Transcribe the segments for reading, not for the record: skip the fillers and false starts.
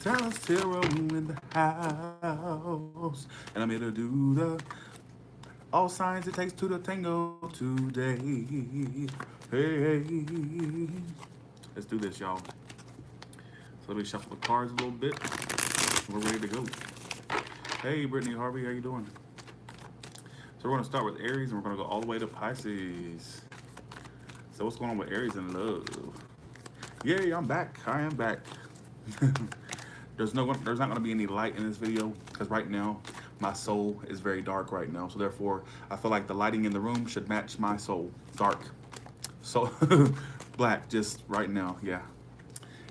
Dallas Hero in the house. And I'm here to do the all signs it takes to the tango today. Hey, let's do this, y'all. So let me shuffle the cards a little bit. We're ready to go. Hey, Brittany Harvey, how you doing? So we're gonna start with Aries, and we're gonna go all the way to Pisces. So what's going on with Aries and love? Yay, I'm back. I am back. There's not gonna be any light in this video because right now my soul is very dark right now. So therefore, I feel like the lighting in the room should match my soul, dark. So black, just right now, yeah.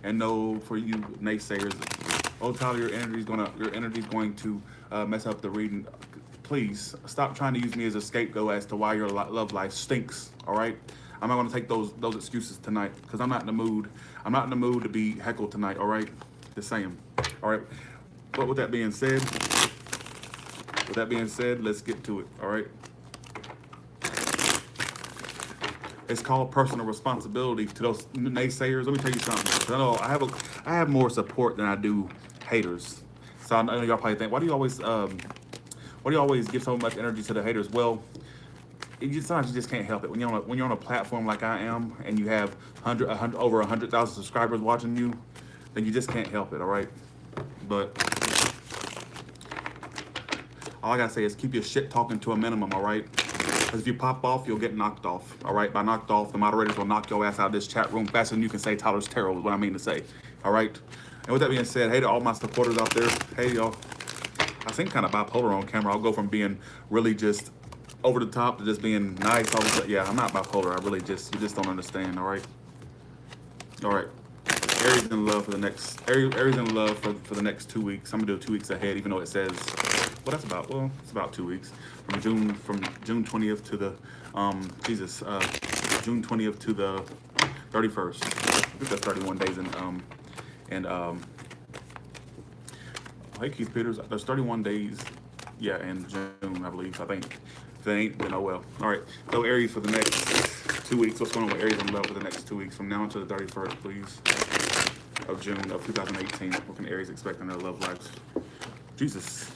And no, for you naysayers, oh Tyler, your energy's going to mess up the reading. Please stop trying to use me as a scapegoat as to why your love life stinks. All right, I'm not going to take those excuses tonight because I'm not in the mood. I'm not in the mood to be heckled tonight. All right, just saying. All right, but with that being said, let's get to it. All right. It's called personal responsibility to those naysayers. Let me tell you something. I know I have more support than I do haters. So I know y'all probably think, why do you always give so much energy to the haters? Well, sometimes you just can't help it. When you're on a platform like I am, and you have over 100,000 subscribers watching you, then you just can't help it. All right. But all I gotta say is keep your shit talking to a minimum. All right. Because if you pop off, you'll get knocked off. All right. By knocked off, the moderators will knock your ass out of this chat room faster than you can say Tyler's Tarot is what I mean to say. All right. And with that being said, hey to all my supporters out there. Hey y'all. I seem kind of bipolar on camera. I'll go from being really just over the top to just being nice. Yeah, I'm not bipolar. You just don't understand. All right. All right. Aries in love for the next Aries in love for the next 2 weeks. I'm gonna do 2 weeks ahead, even though it says it's about 2 weeks from June 20th to the June 20th to the 31st. I think that's 31 days and hey Keith Peters, there's 31 days, yeah, in June I believe. I think if they ain't, then oh well. All right, so Aries for the next 2 weeks. What's going on with Aries in love for the next 2 weeks from now until the 31st, please, of June of 2018? What can Aries expect in their love lives? Jesus.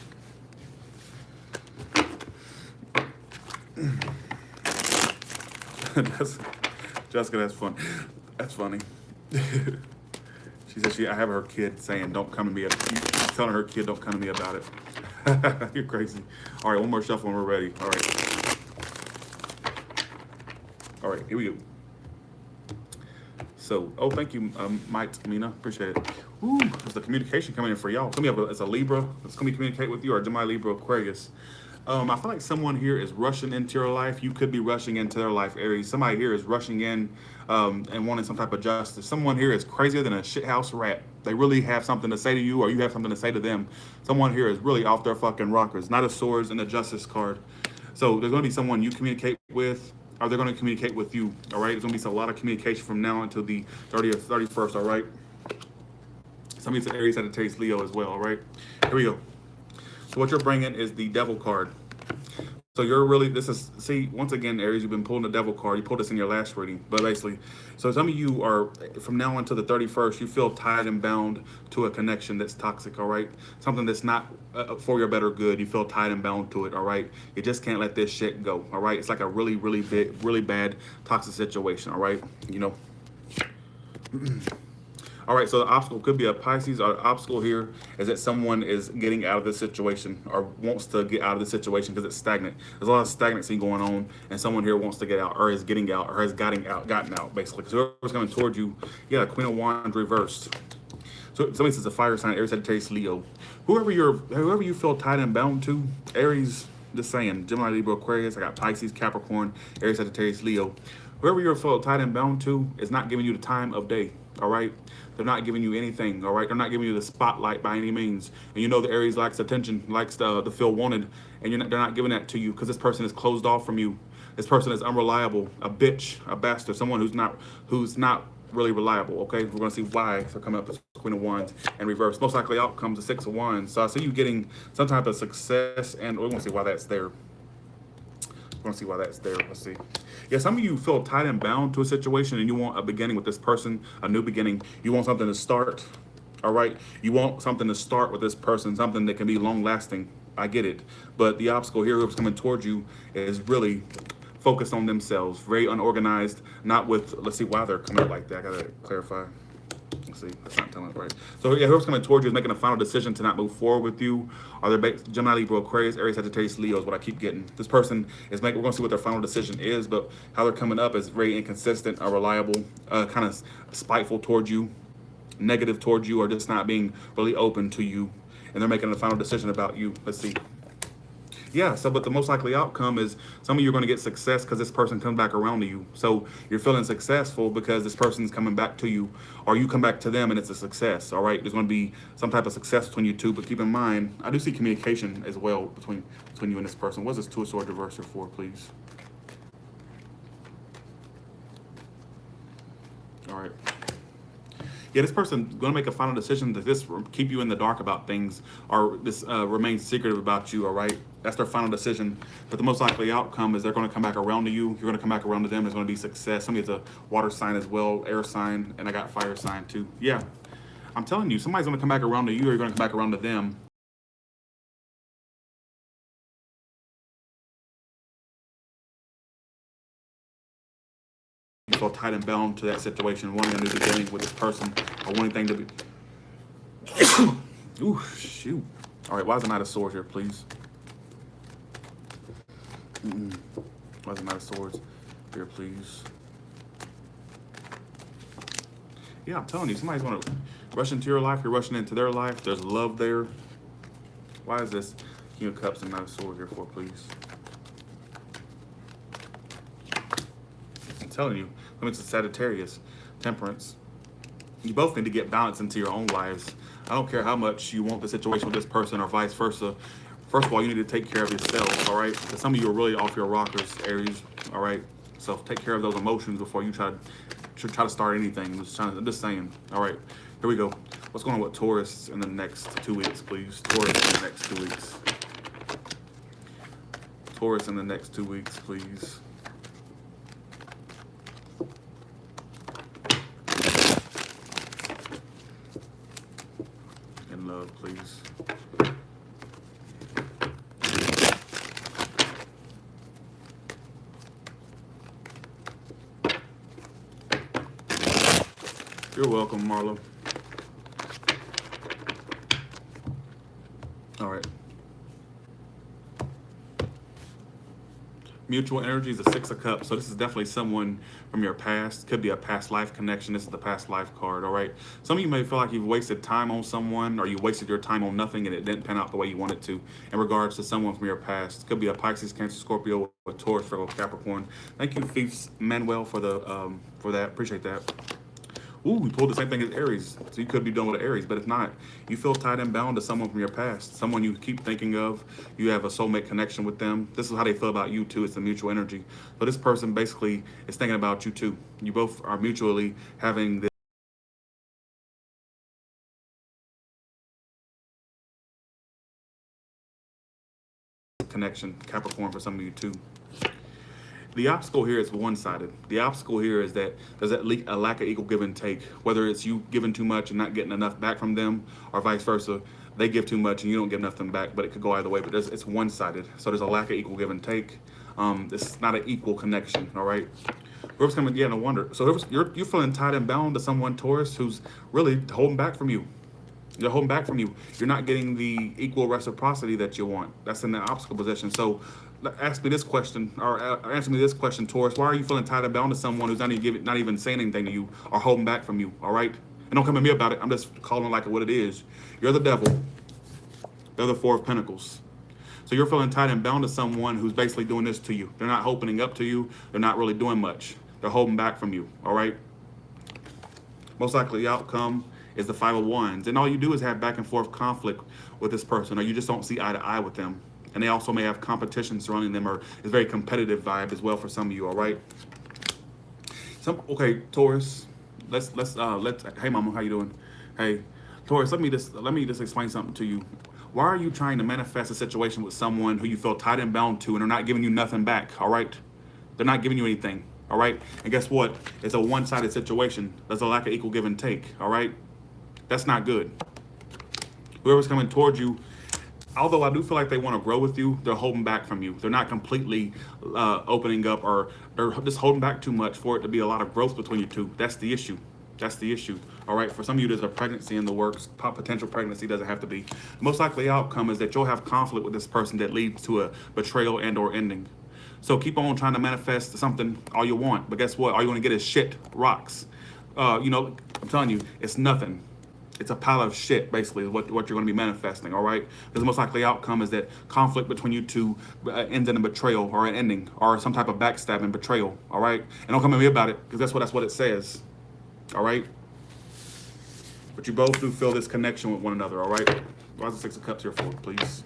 Jessica, that's fun. That's funny. She said I have her kid saying, "Don't come to me." Telling her kid, "Don't come to me about it." You're crazy. All right, one more shuffle and we're ready. All right. All right, here we go. So, oh, thank you, Mike, Mina, appreciate it. Ooh, there's the communication coming in for y'all. Tell me if it's a Libra that's gonna communicate with you, or Gemini, Libra, Aquarius. I feel like someone here is rushing into your life. You could be rushing into their life, Aries. Somebody here is rushing in and wanting some type of justice. Someone here is crazier than a shithouse rat. They really have something to say to you, or you have something to say to them. Someone here is really off their fucking rockers. Not a swords and a justice card. So there's going to be someone you communicate with, or they're going to communicate with you, all right? There's going to be a lot of communication from now until the 30th, 31st, all right? Somebody's an Aries, Sagittarius, Leo as well, all right? Here we go. So what you're bringing is the Devil card. So you're really, once again, Aries, you've been pulling the Devil card. You pulled this in your last reading, but basically, so some of you are, from now until the 31st, you feel tied and bound to a connection that's toxic, all right? Something that's not for your better good. You feel tied and bound to it, all right? You just can't let this shit go, all right? It's like a really, really big, really bad toxic situation, all right? You know? All right, so the obstacle could be a Pisces, or the obstacle here is that someone is getting out of this situation or wants to get out of the situation because it's stagnant. There's a lot of stagnancy going on, and someone here wants to get out, or is getting out, or has gotten out, basically. Because whoever's coming towards you, yeah, Queen of Wands reversed. So somebody says a fire sign, Aries, Sagittarius, Leo. Whoever you feel tied and bound to, Aries, just saying, Gemini, Libra, Aquarius, I got Pisces, Capricorn, Aries, Sagittarius, Leo. Whoever you're feel tied and bound to is not giving you the time of day, all right? They're not giving you anything, all right? They're not giving you the spotlight by any means. And you know the Aries likes attention, likes to feel wanted, and they're not giving that to you because this person is closed off from you. This person is unreliable, a bitch, a bastard, someone who's not really reliable, okay? We're gonna see why they're coming up as Queen of Wands and reverse. Most likely outcomes the Six of Wands. So I see you getting some type of success, and we're gonna see why that's there. We're gonna see why that's there. Let's see. Yeah, some of you feel tied and bound to a situation and you want a beginning with this person, a new beginning. You want something to start. All right. You want something to start with this person, something that can be long lasting. I get it. But the obstacle here who's coming towards you is really focused on themselves, very unorganized, not with, let's see why they're coming out like that. I got to clarify. Let's see, that's not telling it right. So yeah, whoever's coming towards you is making a final decision to not move forward with you. Are they Gemini, Libra, Aquarius, Aries, Sagittarius, Leo is what I keep getting. This person is making. We're going to see what their final decision is, but how they're coming up is very inconsistent, unreliable, kind of spiteful towards you, negative towards you, or just not being really open to you. And they're making a final decision about you. Let's see. Yeah, so but the most likely outcome is some of you are going to get success because this person comes back around to you. So you're feeling successful because this person's coming back to you, or you come back to them and it's a success. All right, there's going to be some type of success between you two. But keep in mind, I do see communication as well between you and this person. What's this Two of Swords reversal for, please? All right. Yeah, this person's going to make a final decision to this keep you in the dark about things, or this remain secretive about you. All right, that's their final decision. But the most likely outcome is they're going to come back around to you. You're going to come back around to them. There's going to be success. Somebody's a water sign as well, air sign, and I got fire sign too. Yeah, I'm telling you, somebody's going to come back around to you, or you're going to come back around to them. You feel tight and bound to that situation, wanting a new beginning with this person, or wanting things to be. Ooh, shoot. All right, why is the Knight of Swords here, please? Why is the Knight of Swords here, please? Yeah, I'm telling you, somebody's going to rush into your life. You're rushing into their life. There's love there. Why is this King of Cups and Knight of Swords here for, please? I'm telling you, let me to Sagittarius, Temperance. You both need to get balance into your own lives. I don't care how much you want the situation with this person or vice versa. First of all, you need to take care of yourself, all right? Because some of you are really off your rockers, Aries, all right? So take care of those emotions before you try to start anything. I'm just saying, all right? Here we go. What's going on with Taurus in the next 2 weeks, please? Taurus in the next 2 weeks. Taurus in the next 2 weeks, please. In love, please. You're welcome, Marlo. All right. Mutual energy is a Six of Cups. So this is definitely someone from your past. Could be a past life connection. This is the past life card, all right? Some of you may feel like you've wasted time on someone, or you wasted your time on nothing and it didn't pan out the way you wanted to in regards to someone from your past. Could be a Pisces, Cancer, Scorpio, a Taurus, Virgo, Capricorn. Thank you, Fiefs Manuel, for that. Appreciate that. Ooh, we pulled the same thing as Aries. So you could be done with Aries, but if not, you feel tied and bound to someone from your past, someone you keep thinking of. You have a soulmate connection with them. This is how they feel about you too. It's a mutual energy. So this person basically is thinking about you too. You both are mutually having this connection, Capricorn, for some of you too. The obstacle here is one-sided. The obstacle here is that there's a lack of equal give and take. Whether it's you giving too much and not getting enough back from them, or vice versa, they give too much and you don't get nothing back. But it could go either way. But it's one-sided. So there's a lack of equal give and take. It's not an equal connection. All right. Whoever's coming, yeah, no wonder. So you're feeling tied and bound to someone, Taurus, who's really holding back from you. They're holding back from you. You're not getting the equal reciprocity that you want. That's in the obstacle position. So ask me this question, or answer me this question, Taurus. Why are you feeling tied and bound to someone who's not even saying anything to you or holding back from you? All right? And don't come at me about it. I'm just calling it like what it is. You're the devil. They're the Four of Pentacles. So you're feeling tied and bound to someone who's basically doing this to you. They're not opening up to you. They're not really doing much. They're holding back from you. All right? Most likely the outcome is the Five of Wands. And all you do is have back and forth conflict with this person, or you just don't see eye to eye with them. And they also may have competition surrounding them, or it's a very competitive vibe as well for some of you, all right? Okay, Taurus, let's hey mama, how you doing? Hey, Taurus, let me just explain something to you. Why are you trying to manifest a situation with someone who you feel tied and bound to and they're not giving you nothing back, all right? They're not giving you anything, all right? And guess what? It's a one-sided situation. There's a lack of equal give and take, all right? That's not good. Whoever's coming towards you, although I do feel like they want to grow with you, they're holding back from you. They're not completely opening up, or they're just holding back too much for it to be a lot of growth between you two. That's the issue. That's the issue. All right. For some of you, there's a pregnancy in the works. Potential pregnancy, doesn't have to be. The most likely outcome is that you'll have conflict with this person that leads to a betrayal and or ending. So keep on trying to manifest something all you want, but guess what? All you want to get is shit, rocks. I'm telling you, it's nothing. It's a pile of shit, basically, is what you're going to be manifesting, all right? Because the most likely outcome is that conflict between you two ends in a betrayal or an ending or some type of backstabbing betrayal, all right? And don't come at me about it, because that's what it says, all right? But you both do feel this connection with one another, all right? Why is the Six of Cups here for, please?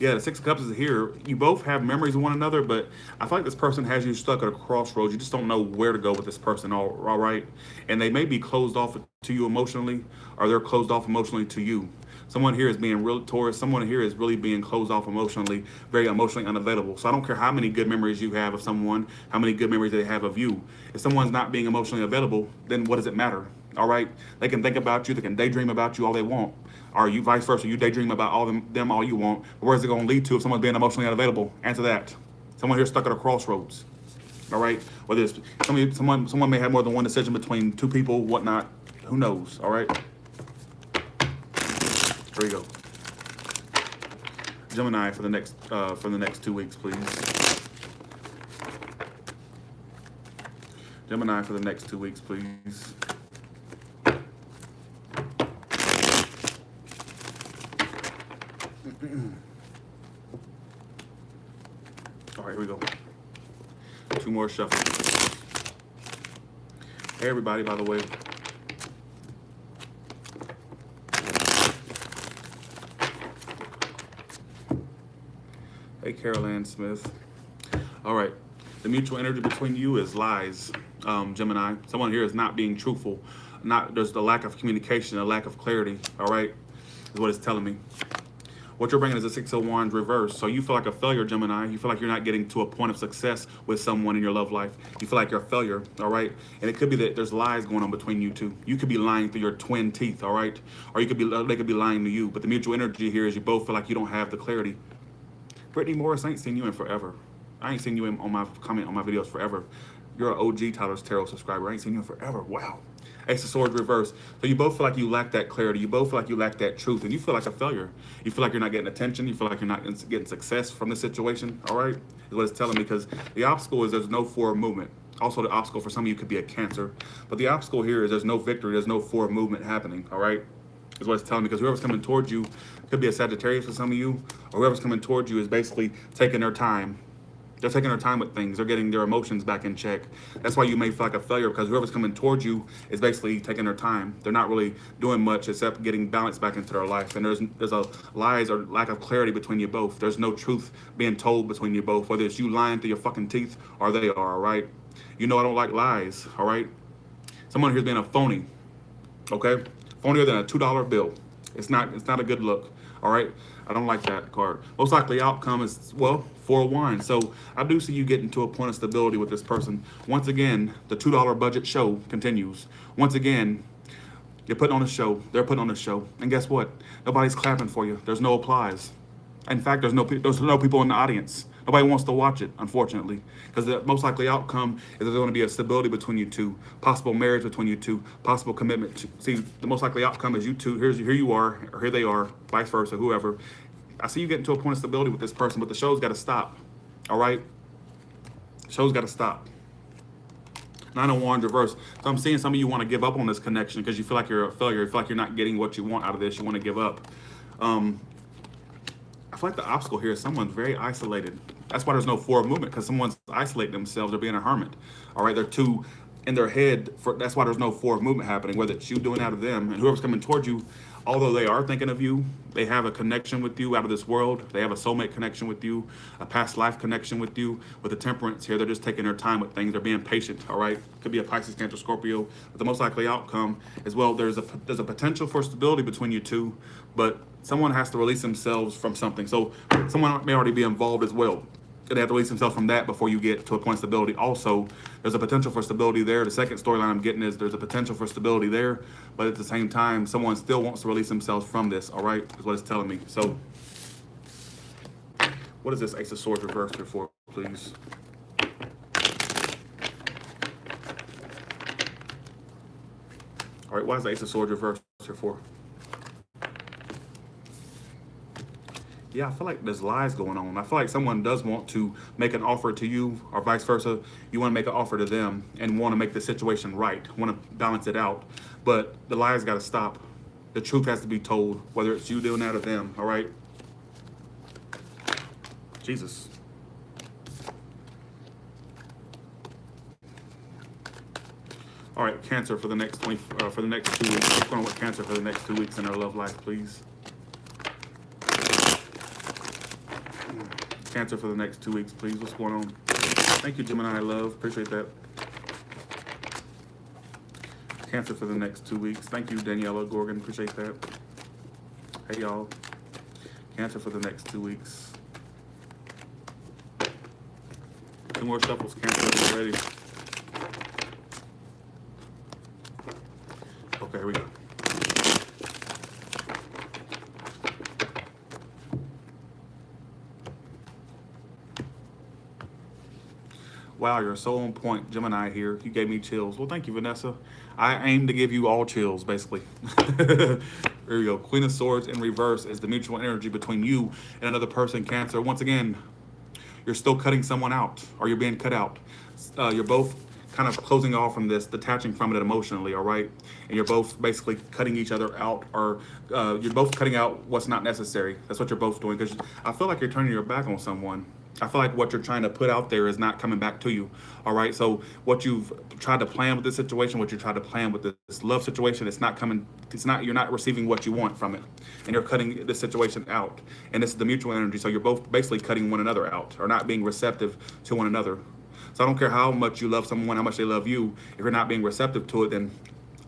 Yeah, the Six of Cups is here. You both have memories of one another, but I feel like this person has you stuck at a crossroads. You just don't know where to go with this person, all right? And they may be closed off to you emotionally, or they're closed off emotionally to you. Someone here is being real Taurus. Someone here is really being closed off emotionally, very emotionally unavailable. So I don't care how many good memories you have of someone, how many good memories they have of you. If someone's not being emotionally available, then what does it matter? All right? They can think about you. They can daydream about you all they want. Or you vice versa. You daydream about them all you want. But where's it going to lead to if someone's being emotionally unavailable? Answer that. Someone here stuck at a crossroads. All right? Whether it's someone may have more than one decision between two people, whatnot. Who knows? All right? Here we go. Gemini for the next 2 weeks, please. Gemini for the next 2 weeks, please. All right, here we go. 2 more shuffles. Hey, everybody, by the way. Hey, Carol Ann Smith. All right. The mutual energy between you is lies, Gemini. Someone here is not being truthful. There's the lack of communication, a lack of clarity, all right, is what it's telling me. What you're bringing is a Six of Wands reverse. So you feel like a failure, Gemini. You feel like you're not getting to a point of success with someone in your love life. You feel like you're a failure, all right? And it could be that there's lies going on between you two. You could be lying through your twin teeth, all right? Or they could be lying to you. But the mutual energy here is you both feel like you don't have the clarity. Brittany Morris, I ain't seen you in forever. I ain't seen you on my videos forever. You're an OG Tyler's Tarot subscriber. I ain't seen you in forever. Wow. Ace of Swords reverse. So you both feel like you lack that clarity. You both feel like you lack that truth, and you feel like a failure. You feel like you're not getting attention. You feel like you're not getting success from the situation. All right, is what it's telling me, because the obstacle is there's no forward movement. Also, the obstacle for some of you could be a Cancer, but the obstacle here is there's no victory. There's no forward movement happening. All right, is what it's telling me, because whoever's coming towards you could be a Sagittarius for some of you, or whoever's coming towards you is basically taking their time. They're taking their time with things. They're getting their emotions back in check. That's why you may feel like a failure, because whoever's coming towards you is basically taking their time. They're not really doing much except getting balance back into their life. And there's a lies or lack of clarity between you both. There's no truth being told between you both, whether it's you lying through your fucking teeth or they are, all right? You know I don't like lies, all right? Someone here's being a phony, okay? Phonier than a $2 bill. It's not a good look, all right? I don't like that card. Most likely outcome is, well, 4 of Wands. So I do see you getting to a point of stability with this person. Once again, the $2 budget show continues. Once again, you're putting on a show. They're putting on a show. And guess what? Nobody's clapping for you. There's no applause. In fact, there's no people in the audience. Nobody wants to watch it, unfortunately, because the most likely outcome is there's going to be a stability between you two, possible marriage between you two, possible commitment. See, the most likely outcome is you two. Here you are, or here they are, vice versa, whoever. I see you getting to a point of stability with this person, but the show's got to stop. All right, show's got to stop. 9 of Wands reverse. So I'm seeing some of you want to give up on this connection because you feel like you're a failure. You feel like you're not getting what you want out of this. You want to give up. I feel like the obstacle here is someone's very isolated. That's why there's no forward movement, because someone's isolating themselves. They're being a hermit. All right, they're too in their head. That's why there's no forward movement happening, whether it's you doing out of them. And whoever's coming towards you although they are thinking of you, they have a connection with you out of this world. They have a soulmate connection with you, a past life connection with you. With the temperance here, they're just taking their time with things. They're being patient, all right? Could be a Pisces, Cancer, Scorpio. But the most likely outcome as well, there's a potential for stability between you two, but someone has to release themselves from something. So someone may already be involved as well. They have to release themselves from that before you get to a point of stability. Also, there's a potential for stability there. The second storyline I'm getting is there's a potential for stability there, but at the same time, someone still wants to release themselves from this, all right, is what it's telling me. So what is this Ace of Swords reversed here for, please? All right, why is the Ace of Swords reversed here for? Yeah, I feel like there's lies going on. I feel like someone does want to make an offer to you, or vice versa. You want to make an offer to them and want to make the situation right, want to balance it out. But the lies got to stop. The truth has to be told, whether it's you doing that or them, all right? Jesus. All right, Cancer for the next 2 weeks. What's going on with Cancer for the next 2 weeks in their love life, please? Cancer for the next 2 weeks, please. What's going on? Thank you, Gemini, love. Appreciate that. Cancer for the next 2 weeks. Thank you, Daniela Gorgon. Appreciate that. Hey, y'all. Cancer for the next 2 weeks. 2 more shuffles, Cancer, ready. Okay, here we go. Wow, you're so on point, Gemini here. You gave me chills. Well, thank you, Vanessa. I aim to give you all chills, basically. There we go. Queen of Swords in reverse is the mutual energy between you and another person, Cancer. Once again, you're still cutting someone out, or you're being cut out. You're both kind of closing off from this, detaching from it emotionally, all right? And you're both basically cutting each other out, or you're both cutting out what's not necessary. That's what you're both doing, because I feel like you're turning your back on someone. I feel like what you're trying to put out there is not coming back to you. All right. So what you've tried to plan with this situation, what you tried to plan with this love situation, it's not coming. It's not. You're not receiving what you want from it, and you're cutting this situation out. And this is the mutual energy. So you're both basically cutting one another out, or not being receptive to one another. So I don't care how much you love someone, how much they love you. If you're not being receptive to it, then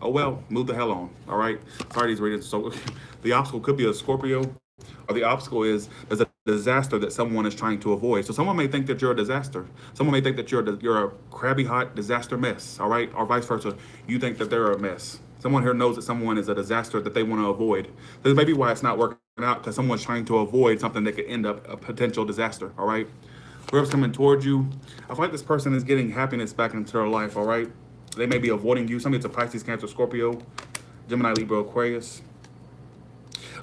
oh well, move the hell on. All right. Sorry, these readings. So the obstacle could be a Scorpio, or the obstacle is there's a disaster that someone is trying to avoid. So someone may think that you're a disaster. Someone may think that you're a crabby hot disaster mess, all right? Or vice versa. You think that they're a mess. Someone here knows that someone is a disaster that they want to avoid. This may be why it's not working out, because someone's trying to avoid something that could end up a potential disaster, all right? Whoever's coming towards you, I feel like this person is getting happiness back into their life, all right? They may be avoiding you. Somebody, it's a Pisces, Cancer, Scorpio, Gemini, Libra, Aquarius.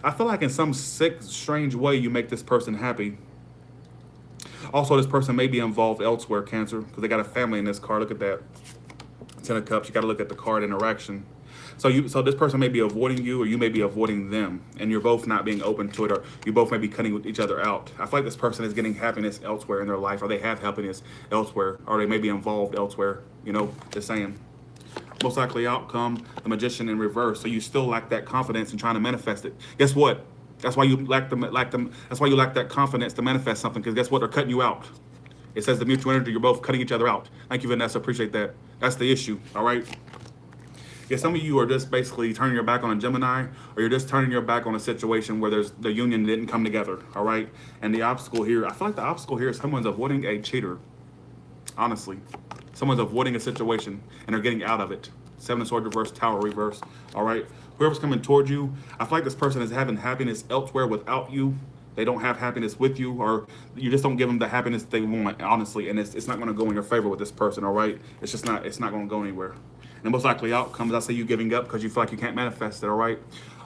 I feel like in some sick, strange way, you make this person happy. Also, this person may be involved elsewhere, Cancer, because they got a family in this card. Look at that. Ten of Cups. You got to look at the card interaction. So this person may be avoiding you, or you may be avoiding them, and you're both not being open to it, or you both may be cutting with each other out. I feel like this person is getting happiness elsewhere in their life, or they have happiness elsewhere, or they may be involved elsewhere. You know, just saying. Most likely outcome, the Magician in reverse. So you still lack that confidence in trying to manifest it. Guess what? That's why you lack that's why you lack that confidence to manifest something, because guess what? They're cutting you out. It says the mutual energy, you're both cutting each other out. Thank you, Vanessa. Appreciate that. That's the issue. All right. Yeah, some of you are just basically turning your back on a Gemini, or you're just turning your back on a situation where the union didn't come together. All right. And the obstacle here, I feel like the obstacle here is someone's avoiding a cheater. Honestly. Someone's avoiding a situation and they're getting out of it. Seven of Swords reverse, Tower reverse. All right. Whoever's coming towards you, I feel like this person is having happiness elsewhere without you. They don't have happiness with you, or you just don't give them the happiness they want, honestly. And it's not going to go in your favor with this person. All right. It's not going to go anywhere. And the most likely outcome is I say you giving up because you feel like you can't manifest it. All right.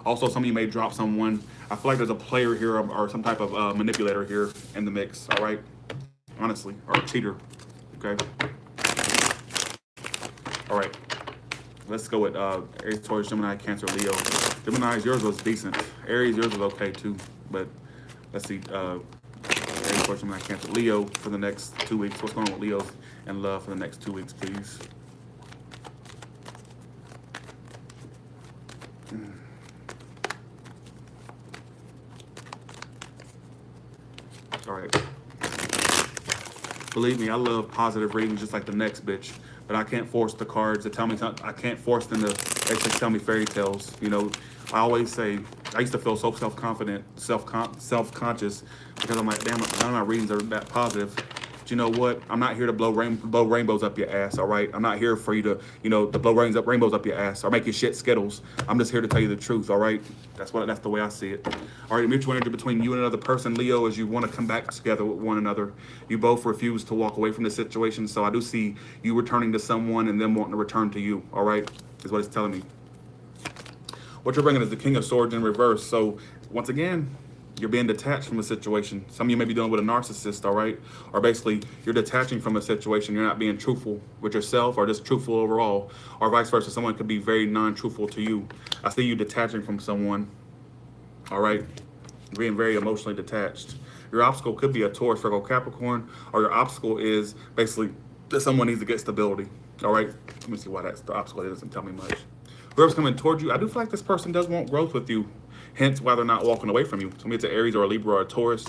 Also, some of you may drop someone. I feel like there's a player here, or some type of manipulator here in the mix. All right. Honestly, or a cheater. Okay. All right, let's go with Aries, Taurus, Gemini, Cancer, Leo. Gemini, yours was decent. Aries, yours was okay too. But let's see, Aries, Taurus, Gemini, Cancer, Leo for the next 2 weeks. What's going on with Leo and love for the next 2 weeks, please? All right. Believe me, I love positive readings just like the next bitch. But I can't force the cards to tell me something. I can't force them to actually tell me fairy tales. You know, I always say, I used to feel so self-confident, self-conscious because I'm like, damn, none of my readings are that positive. But you know what? I'm not here to blow rainbows up your ass, all right? I'm not here for you to, to blow rainbows up your ass or make your shit Skittles. I'm just here to tell you the truth, all right? That's the way I see it. All right, the mutual energy between you and another person, Leo, is you want to come back together with one another. You both refuse to walk away from the situation, so I do see you returning to someone and them wanting to return to you, all right? Is what it's telling me. What you're bringing is the King of Swords in reverse. So once again, you're being detached from a situation. Some of you may be dealing with a narcissist, all right? Or basically, you're detaching from a situation. You're not being truthful with yourself or just truthful overall. Or vice versa. Someone could be very non-truthful to you. I see you detaching from someone, all right? Being very emotionally detached. Your obstacle could be a Taurus, Virgo, Capricorn, or your obstacle is basically that someone needs to get stability, all right? Let me see why that's the obstacle. It doesn't tell me much. Whoever's coming towards you, I do feel like this person does want growth with you. Hence why they're not walking away from you. So maybe it's an Aries or a Libra or a Taurus.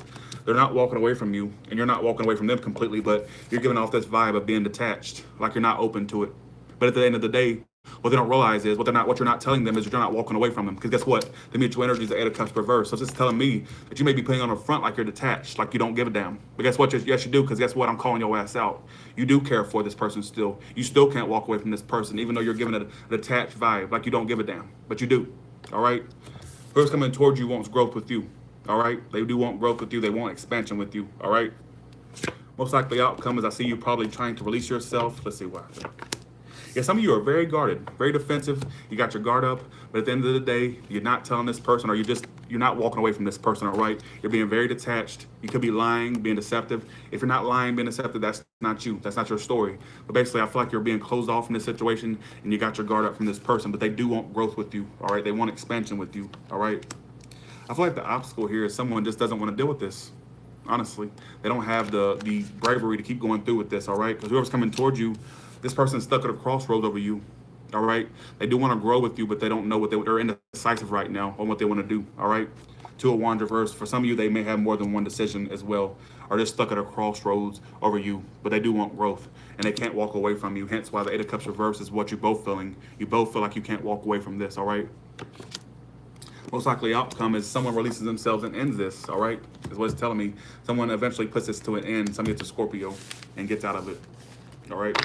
They're not walking away from you, and you're not walking away from them completely, but you're giving off this vibe of being detached, like you're not open to it. But at the end of the day, what they don't realize is what you're not telling them is you're not walking away from them. Because guess what? The mutual energy is the Eight of Cups reverse. So it's just telling me that you may be putting on the front like you're detached, like you don't give a damn. But guess what? Yes, you do. Because guess what? I'm calling your ass out. You do care for this person still. You still can't walk away from this person, even though you're giving it a detached vibe, like you don't give a damn. But you do. All right. Whoever's coming towards you wants growth with you. All right. They do want growth with you. They want expansion with you. All right. Most likely outcome is I see you probably trying to release yourself. Let's see what happens. Yeah, some of you are very guarded, very defensive. You got your guard up, but at the end of the day, you're not telling this person, or you're not walking away from this person, all right? You're being very detached. You could be lying, being deceptive. If you're not lying, being deceptive, that's not you. That's not your story. But basically, I feel like you're being closed off in this situation, and you got your guard up from this person, but they do want growth with you, all right? They want expansion with you, all right? I feel like the obstacle here is someone just doesn't want to deal with this. Honestly, they don't have the bravery to keep going through with this, all right? Because whoever's coming towards you, this person's stuck at a crossroads over you, all right? They do want to grow with you, but they don't know they're indecisive right now on what they want to do, all right? Two of Wands reverse. For some of you, they may have more than one decision as well, or they're stuck at a crossroads over you, but they do want growth, and they can't walk away from you, hence why the Eight of Cups reverse is what you're both feeling. You both feel like you can't walk away from this, all right? Most likely outcome is someone releases themselves and ends this, all right? Is what it's telling me. Someone eventually puts this to an end. Somebody gets a Scorpio and gets out of it, all right?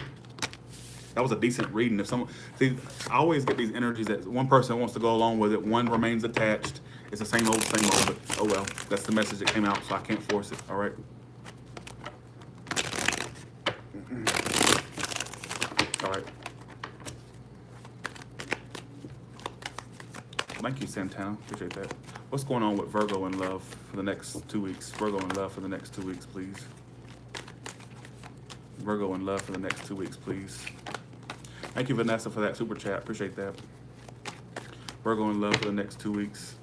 That was a decent reading. If someone, see, I always get these energies that one person wants to go along with it, one remains attached. It's the same old, but oh well. That's the message that came out, so I can't force it, all right? All right. Thank you, Santana. Appreciate that. What's going on with Virgo in love for the next 2 weeks? Virgo in love for the next 2 weeks, please. Virgo in love for the next 2 weeks, please. Thank you, Vanessa, for that super chat. Appreciate that. Virgo in love for the next 2 weeks.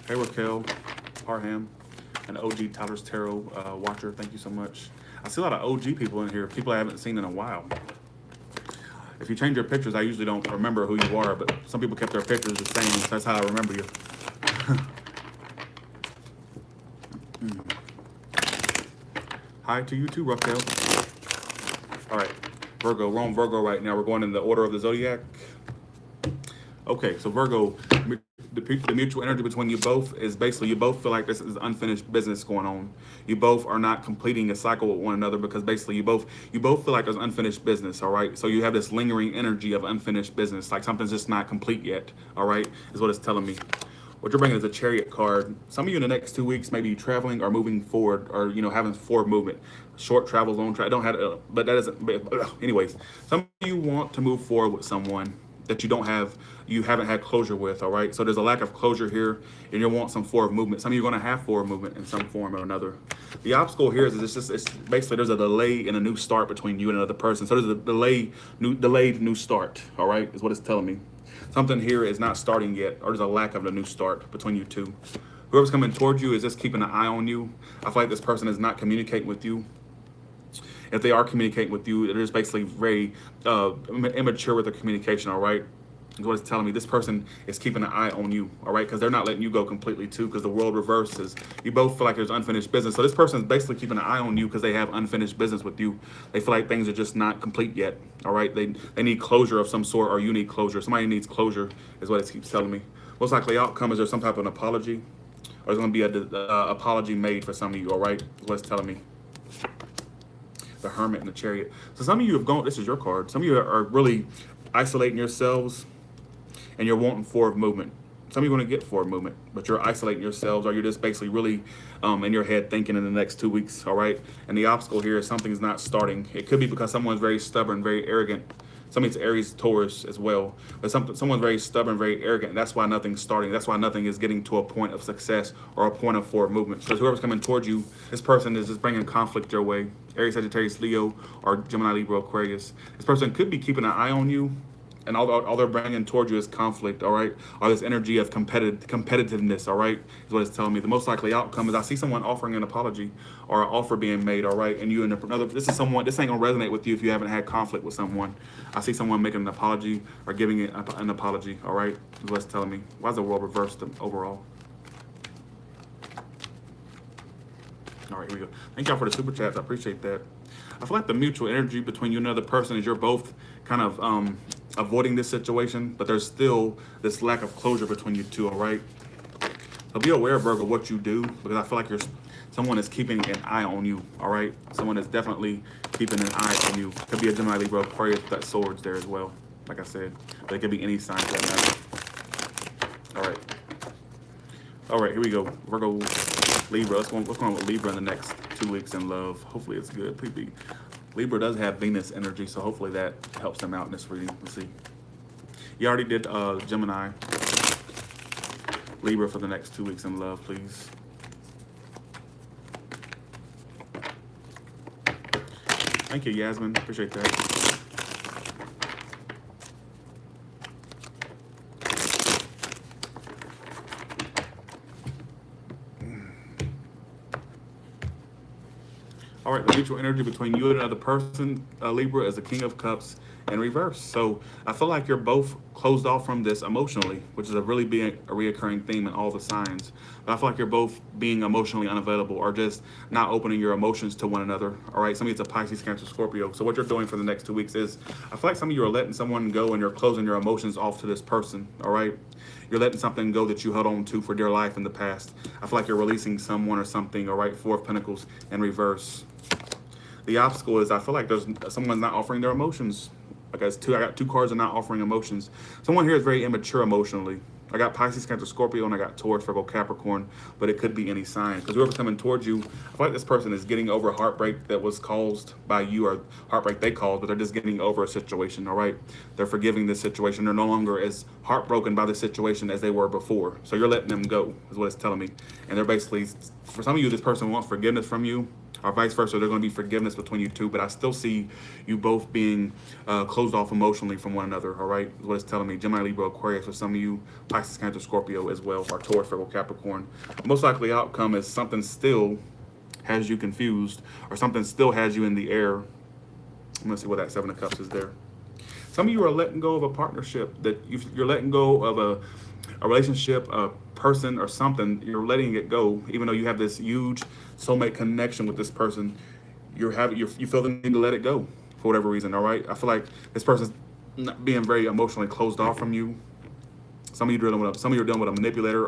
Hey, Raquel, Parham, and OG Tyler's Tarot watcher. Thank you so much. I see a lot of OG people in here, people I haven't seen in a while. If you change your pictures, I usually don't remember who you are, but some people kept their pictures the same, so that's how I remember you. Hi to you too, Raquel. All right, Virgo, we're on Virgo right now. We're going in the order of the zodiac. Okay, so Virgo, the mutual energy between you both is basically you both feel like this is unfinished business going on. You both are not completing a cycle with one another because basically you both feel like there's unfinished business, all right? So you have this lingering energy of unfinished business, like something's just not complete yet, all right, is what it's telling me. What you're bringing is a Chariot card. Some of you in the next 2 weeks may be traveling or moving forward, or having forward movement, short travel, long travel. I don't have, but that isn't. Anyways, some of you want to move forward with someone that you haven't had closure with. All right, so there's a lack of closure here, and you want some forward movement. Some of you are going to have forward movement in some form or another. The obstacle here is it's basically there's a delay in a new start between you and another person. So there's a delayed new start. All right, is what it's telling me. Something here is not starting yet, or there's a lack of a new start between you two. Whoever's coming towards you is just keeping an eye on you. I feel like this person is not communicating with you. If they are communicating with you, they're just basically very immature with their communication, all right? is what it's telling me. This person is keeping an eye on you, all right? Because they're not letting you go completely too, because the world reverses. You both feel like there's unfinished business. So this person is basically keeping an eye on you because they have unfinished business with you. They feel like things are just not complete yet, all right? They need closure of some sort, or you need closure. Somebody needs closure is what it keeps telling me. Most likely outcome is there some type of an apology, or there's going to be an apology made for some of you, all right? Is what it's telling me. The Hermit and the Chariot. So some of you have gone, this is your card, some of you are really isolating yourselves and you're wanting forward movement. Some of you are going to get forward movement, but you're isolating yourselves, or you're just basically really in your head thinking in the next 2 weeks, all right? And the obstacle here is something's not starting. It could be because someone's very stubborn, very arrogant. Some of it's Aries, Taurus as well. But someone's very stubborn, very arrogant. And that's why nothing's starting. That's why nothing is getting to a point of success or a point of forward movement. So whoever's coming towards you, this person is just bringing conflict your way. Aries, Sagittarius, Leo, or Gemini, Libra, Aquarius. This person could be keeping an eye on you, and all they're bringing towards you is conflict, all right? Or this energy of competitiveness, all right? Is what it's telling me. The most likely outcome is I see someone offering an apology or an offer being made, all right? And you and another, this ain't gonna resonate with you if you haven't had conflict with someone. I see someone making an apology or giving it an apology, all right? Is what it's telling me. Why is the world reversed overall? All right, here we go. Thank y'all for the super chats. I appreciate that. I feel like the mutual energy between you and another person is you're both kind of avoiding this situation, but there's still this lack of closure between you two, all right? So be aware, Virgo, what you do, because I feel like someone is keeping an eye on you, all right? Someone is definitely keeping an eye on you. Could be a Gemini, Libra, Aquarius, that swords there as well, like I said. But it could be any sign for that matter. All right. All right, here we go. Virgo, Libra. What's going on with Libra in the next 2 weeks in love? Hopefully it's good. Please be. Libra does have Venus energy, so hopefully that helps them out in this reading. Let's see. You already did Gemini. Libra for the next 2 weeks in love, please. Thank you, Yasmin. Appreciate that. All right, the mutual energy between you and another person, Libra, is the King of Cups in reverse. So I feel like you're both closed off from this emotionally, which is a really big, a reoccurring theme in all the signs. But I feel like you're both being emotionally unavailable or just not opening your emotions to one another. All right, some of you it's a Pisces, Cancer, Scorpio. So what you're doing for the next 2 weeks is, I feel like some of you are letting someone go and you're closing your emotions off to this person. All right, you're letting something go that you held on to for dear life in the past. I feel like you're releasing someone or something. All right, Four of Pentacles in reverse. The obstacle is I feel like someone's not offering their emotions. I got two cards that are not offering emotions. Someone here is very immature emotionally. I got Pisces, Cancer, Scorpio, and I got Taurus, Virgo, Capricorn, but it could be any sign. Because whoever's coming towards you, I feel like this person is getting over a heartbreak that was caused by you, or heartbreak they caused, but they're just getting over a situation, all right? They're forgiving this situation. They're no longer as heartbroken by the situation as they were before. So you're letting them go, is what it's telling me. And they're basically, for some of you, this person wants forgiveness from you, or vice versa. There's going to be forgiveness between you two, but I still see you both being closed off emotionally from one another, all right? Is what it's telling me. Gemini, Libra, Aquarius, for some of you, Pisces, Cancer, Scorpio as well, or Taurus, Virgo, Capricorn. Most likely outcome is something still has you confused, or something still has you in the air. I'm going to see what that Seven of Cups is there. Some of you are letting go of a partnership, that you're letting go of a relationship, a person or something. You're letting it go, even though you have this huge soulmate connection with this person. You feel the need to let it go for whatever reason. All right, I feel like this person's not being very emotionally closed off from you. Some of you are dealing with a manipulator,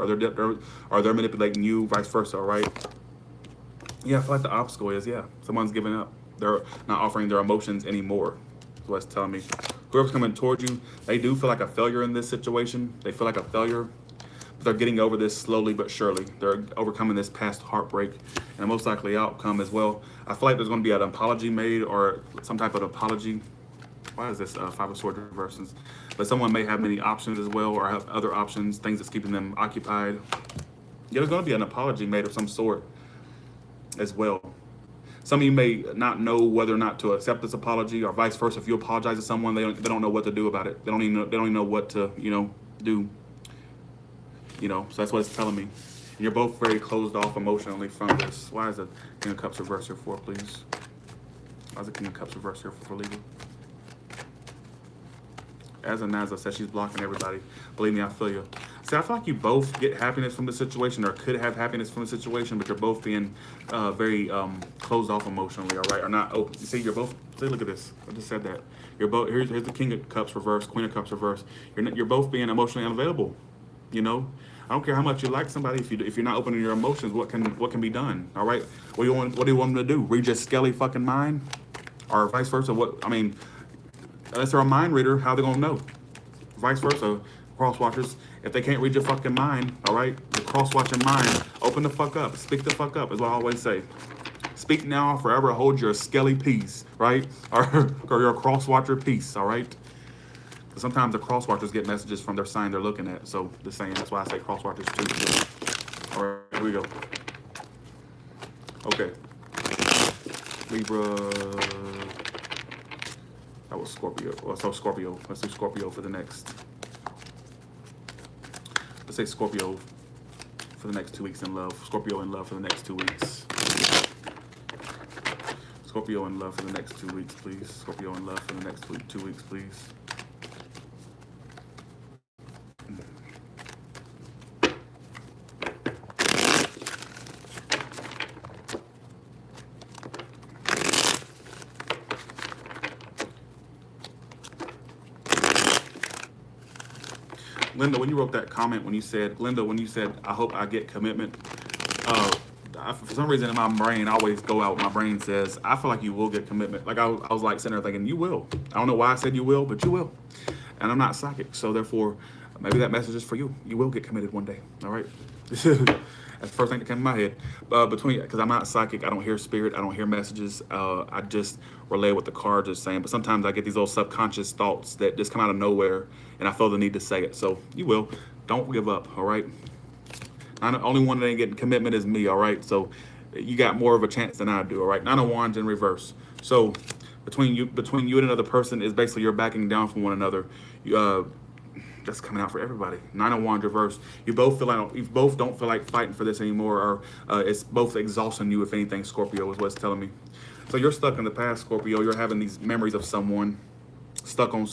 or they're manipulating you, vice versa. All right. Yeah, I feel like the obstacle is someone's giving up. They're not offering their emotions anymore. That's what it's telling me. Whoever's coming towards you, they do feel like a failure in this situation. They feel like a failure. But they're getting over this slowly but surely. They're overcoming this past heartbreak, and the most likely outcome as well. I feel like there's going to be an apology made, or some type of apology. Why is this Five of Swords reverses? But someone may have many options as well, or have other options, things that's keeping them occupied. Yeah, there's going to be an apology made of some sort as well. Some of you may not know whether or not to accept this apology, or vice versa. If you apologize to someone, they don't know what to do about it. They don't even know what to do. So that's what it's telling me. And you're both very closed off emotionally from this. Why is the King of Cups reverse here for, please? Why is the King of Cups reverse here for Libra? As Anaza said, she's blocking everybody. Believe me, I feel you. See, I feel like you both get happiness from the situation, or could have happiness from the situation, but you're both being very closed off emotionally, all right? Or not open. See, you're both. See, look at this. I just said that. You're both. Here's the King of Cups reverse, Queen of Cups reverse. You're both being emotionally unavailable. You know, I don't care how much you like somebody. If you're not opening your emotions, what can be done? All right. What do you want them to do? Read your skelly fucking mind, or vice versa? What I mean. Unless they're a mind reader, how they gonna know? Vice versa, cross watchers. If they can't read your fucking mind, all right, the cross watching mind, open the fuck up, speak the fuck up, is what I always say. Speak now, forever hold your skelly peace, right? Or your cross watcher peace, all right? Because sometimes the cross watchers get messages from their sign they're looking at. So the saying, that's why I say cross watchers too. All right, here we go. Okay, Libra. That was Scorpio. Well, so Scorpio. Let's do Scorpio for the next. Let's say Scorpio for the next 2 weeks in love. Scorpio in love for the next 2 weeks. Scorpio in love for the next 2 weeks, please. Scorpio in love for the next 2 weeks, please. Linda, when you wrote that comment, when you said, I hope I get commitment, for some reason in my brain, I always go out, my brain says, I feel like you will get commitment. Like I was like sitting there thinking, you will. I don't know why I said you will, but you will. And I'm not psychic, so therefore, maybe that message is for you. You will get committed one day, all right? That's the first thing that came to my head. Because I'm not psychic, I don't hear spirit, I don't hear messages. I just relay what the cards are saying. But sometimes I get these little subconscious thoughts that just come out of nowhere, and I feel the need to say it. So you will. Don't give up, all right? I'm the only one that ain't getting commitment is me, all right? So you got more of a chance than I do, all right? Nine of Wands in reverse. So between you and another person is basically you're backing down from one another. That's coming out for everybody. Nine of Wands reverse. You both don't feel like fighting for this anymore, or it's both exhausting you. If anything, Scorpio is what it's telling me. So you're stuck in the past, Scorpio. You're having these memories of someone, stuck on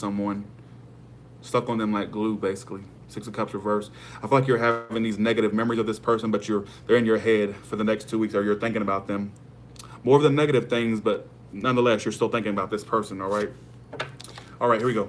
them like glue, basically. Six of Cups reverse. I feel like you're having these negative memories of this person, but they're in your head for the next 2 weeks, or you're thinking about them. More of the negative things, but nonetheless, you're still thinking about this person. All right. All right. Here we go.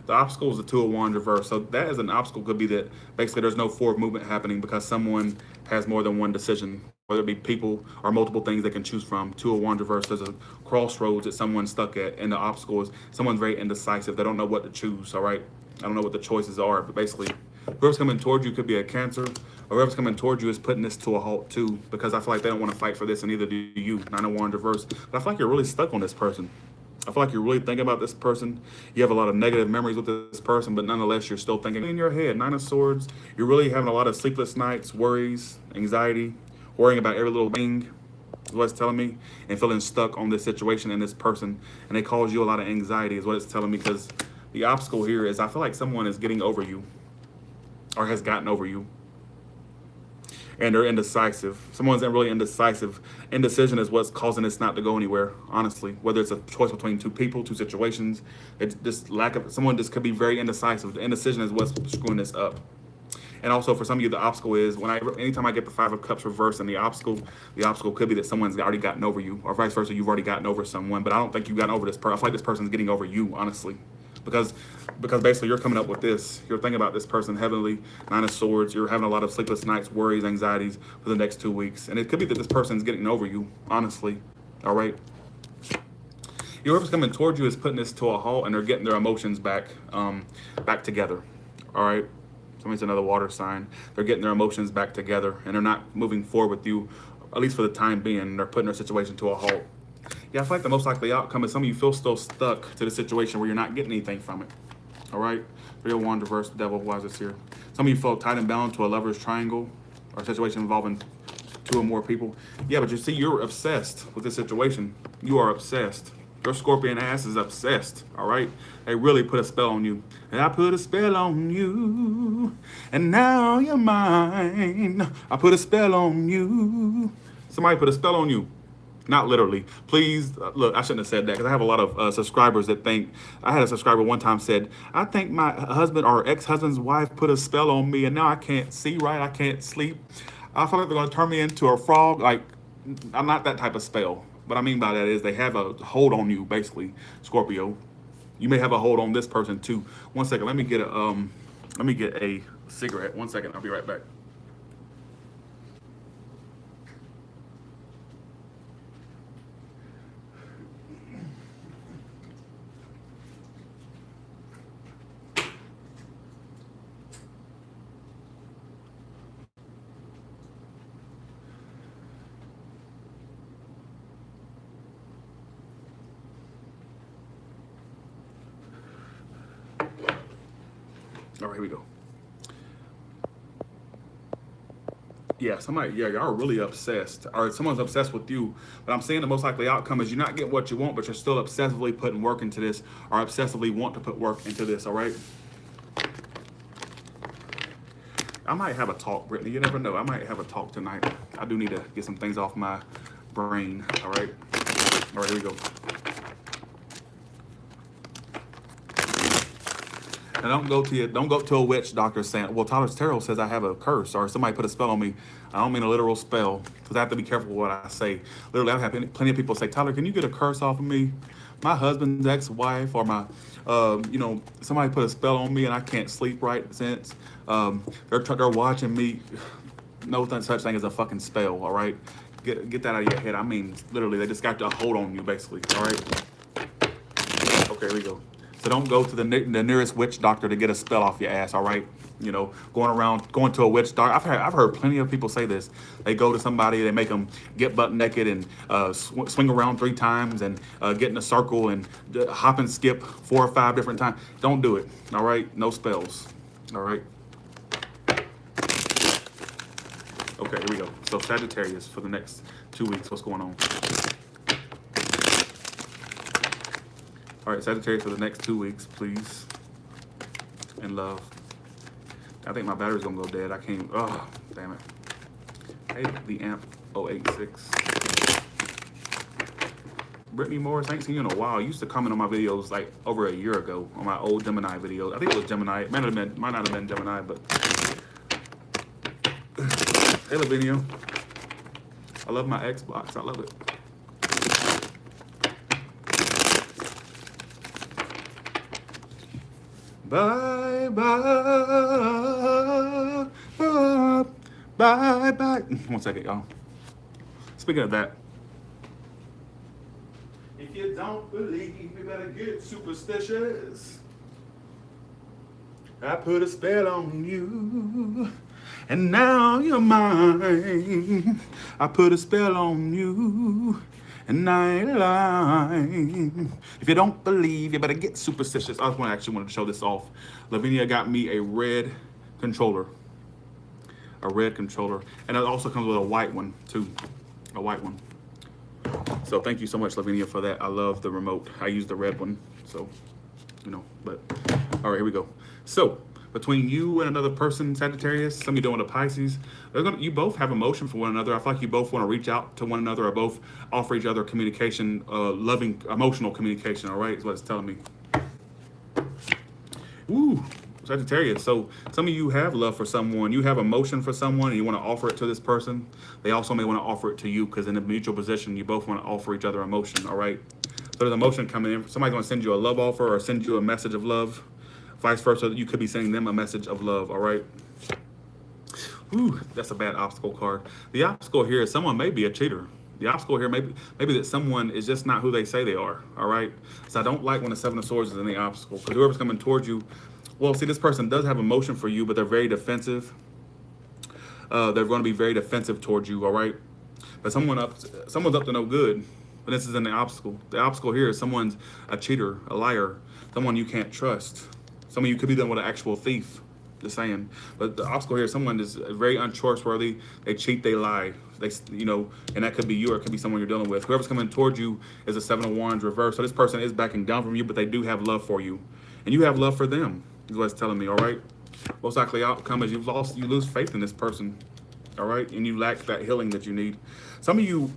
The obstacle is the Two of Wands reverse. So that as an obstacle could be that basically there's no forward movement happening because someone has more than one decision, whether it be people or multiple things they can choose from. Two of Wands reverse. There's a crossroads that someone's stuck at, and the obstacle is someone's very indecisive. They don't know what to choose. All right. I don't know what the choices are, but basically, whoever's coming towards you could be a Cancer, or whoever's coming towards you is putting this to a halt too, because I feel like they don't want to fight for this, and neither do you. Nine of Wands reverse. But I feel like you're really stuck on this person. I feel like you're really thinking about this person. You have a lot of negative memories with this person, but nonetheless, you're still thinking in your head. Nine of Swords. You're really having a lot of sleepless nights, worries, anxiety, worrying about every little thing, is what it's telling me, and feeling stuck on this situation and this person. And it causes you a lot of anxiety, is what it's telling me, because the obstacle here is I feel like someone is getting over you or has gotten over you. And they're indecisive. Someone's really indecisive. Indecision is what's causing this not to go anywhere, honestly. Whether it's a choice between two people, two situations, it's just someone just could be very indecisive. The indecision is what's screwing this up. And also for some of you, the obstacle is anytime I get the Five of Cups reversed and the obstacle could be that someone's already gotten over you, or vice versa, you've already gotten over someone. But I don't think you've gotten over this person. I feel like this person's getting over you, honestly. Because basically you're coming up with this. You're thinking about this person heavily. Nine of Swords. You're having a lot of sleepless nights, worries, anxieties for the next 2 weeks. And it could be that this person's getting over you, honestly. All right? Whoever's coming towards you is putting this to a halt, and they're getting their emotions back together. All right? Somebody's another water sign. They're getting their emotions back together, and they're not moving forward with you, at least for the time being. They're putting their situation to a halt. Yeah, I feel like the most likely outcome is some of you feel still stuck to the situation where you're not getting anything from it. All right? Three of Wands reverse, Devil, why is this here? Some of you feel tied and bound to a lover's triangle or a situation involving two or more people. Yeah, but you see, you're obsessed with this situation. You are obsessed. Your Scorpion ass is obsessed, all right? They really put a spell on you. And I put a spell on you, and now you're mine. I put a spell on you. Somebody put a spell on you. Not literally. Please, look, I shouldn't have said that because I have a lot of subscribers that think. I had a subscriber one time said, I think my husband or ex-husband's wife put a spell on me and now I can't see right, I can't sleep. I feel like they're going to turn me into a frog. Like, I'm not that type of spell. What I mean by that is they have a hold on you, basically, Scorpio. You may have a hold on this person too. One second, let me get a cigarette. One second, I'll be right back. All right, here we go. Yeah, somebody, yeah, y'all are really obsessed, or someone's obsessed with you. But I'm saying the most likely outcome is you're not getting what you want, but you're still obsessively putting work into this, or obsessively want to put work into this. All right. I might have a talk, Brittany. You never know. I might have a talk tonight. I do need to get some things off my brain. All right. All right. Here we go. And don't go to a witch doctor saying, well, Tyler's Tarot says I have a curse or somebody put a spell on me. I don't mean a literal spell because I have to be careful with what I say. Literally, I've had plenty of people say, Tyler, can you get a curse off of me? My husband's ex-wife or my, somebody put a spell on me and I can't sleep right since. They're watching me. No such thing as a fucking spell, all right? Get that out of your head. I mean, literally, they just got a hold on you, basically, all right? Okay, here we go. So don't go to the nearest witch doctor to get a spell off your ass, all right? You know, going to a witch doctor. I've heard plenty of people say this. They go to somebody, they make them get butt naked and swing around 3 times and get in a circle and hop and skip 4 or 5 different times. Don't do it, all right? No spells, all right? Okay, here we go. So Sagittarius for the next 2 weeks, what's going on? All right, Sagittarius for the next 2 weeks, please. And love. I think my battery's gonna go dead. I can't, oh, damn it. Hey, the amp 086. Brittany Morris, I ain't seen you in a while. You used to comment on my videos like over a year ago on my old Gemini videos. I think it was Gemini. It might not have been Gemini, but. Hey, Lavinia. I love my Xbox. I love it. Bye, bye, bye, bye. 1 second, y'all. Speaking of that, if you don't believe, you better get superstitious. I put a spell on you, and now you're mine. I put a spell on you, and I ain't lying. If you don't believe, you better get superstitious. I actually wanted to show this off. Lavinia got me a red controller. A red controller. And it also comes with a white one, too. A white one. So thank you so much, Lavinia, for that. I love the remote. I use the red one. So, you know, but all right, here we go. So between you and another person, Sagittarius, some of you doing a Pisces, you both have emotion for one another. I feel like you both want to reach out to one another or both offer each other communication, loving, emotional communication, all right, is what it's telling me. Ooh, Sagittarius. So some of you have love for someone. You have emotion for someone and you want to offer it to this person. They also may want to offer it to you because in a mutual position, you both want to offer each other emotion, all right? So there's emotion coming in. Somebody's going to send you a love offer or send you a message of love. Vice versa, you could be sending them a message of love, all right? Ooh, that's a bad obstacle card. The obstacle here is someone may be a cheater. The obstacle here maybe that someone is just not who they say they are, all right? So I don't like when the 7 of Swords is in the obstacle because whoever's coming towards you, well, see, this person does have emotion for you, but they're very defensive. They're going to be very defensive towards you, all right? But someone's up to no good, but this is in the obstacle. The obstacle here is someone's a cheater, a liar, someone you can't trust. Some of you could be done with an actual thief, just saying. But the obstacle here is someone is very untrustworthy. They cheat, they lie. They, and that could be you or it could be someone you're dealing with. Whoever's coming towards you is a 7 of Wands reverse. So this person is backing down from you, but they do have love for you. And you have love for them, is what it's telling me, all right? Most likely outcome is you lose faith in this person, all right? And you lack that healing that you need. Some of you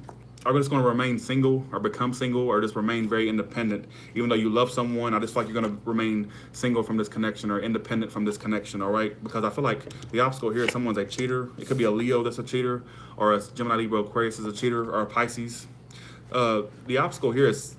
are just going to remain single or become single or just remain very independent even though you love someone? I just feel like you're going to remain single from this connection or independent from this connection, all right? Because I feel like the obstacle here is someone's a cheater. It could be a Leo that's a cheater, or a Gemini, Libra, Aquarius is a cheater, or a Pisces. The obstacle here is,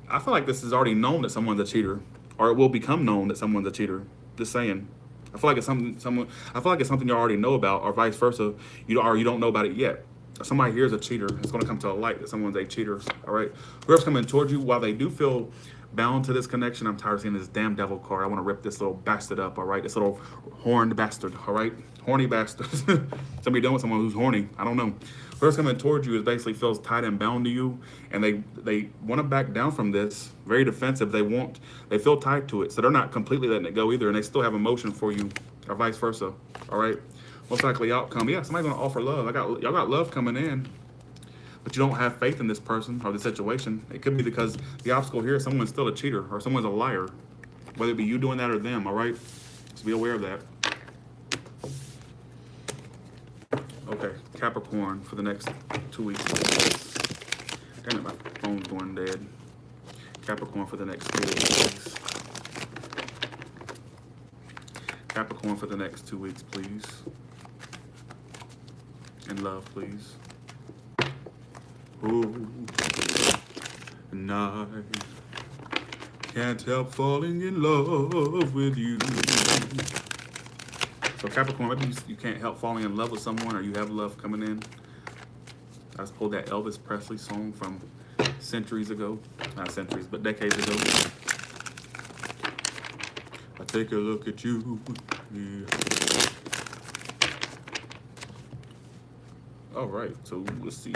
I feel like this is already known that someone's a cheater, or it will become known that someone's a cheater. Just saying. I feel like it's I feel like it's something you already know about, or vice versa. You don't know about it yet. Somebody here is a cheater. It's going to come to a light that someone's a cheater. All right. Whoever's coming towards you, while they do feel bound to this connection, I'm tired of seeing this damn devil card. I want to rip this little bastard up. All right. This little horned bastard. All right. Horny bastard. Somebody dealing with someone who's horny. I don't know. Whoever's coming towards you is basically feels tied and bound to you, and they want to back down from this. Very defensive. They feel tied to it, so they're not completely letting it go either, and they still have emotion for you, or vice versa. All right. Most likely outcome, yeah, somebody's gonna offer love. Y'all got love coming in, but you don't have faith in this person or the situation. It could be because the obstacle here is someone's still a cheater or someone's a liar, whether it be you doing that or them. All right, so be aware of that. Okay, Capricorn for the next 2 weeks. Damn it, my phone's going dead. Capricorn for the next 2 weeks. Capricorn for the next 2 weeks, please. And love, please. Ooh, and I can't help falling in love with you. So Capricorn, maybe you can't help falling in love with someone, or you have love coming in. I just pulled that Elvis Presley song from centuries ago. Not centuries, but decades ago. I take a look at you. Yeah. All right, so let's see.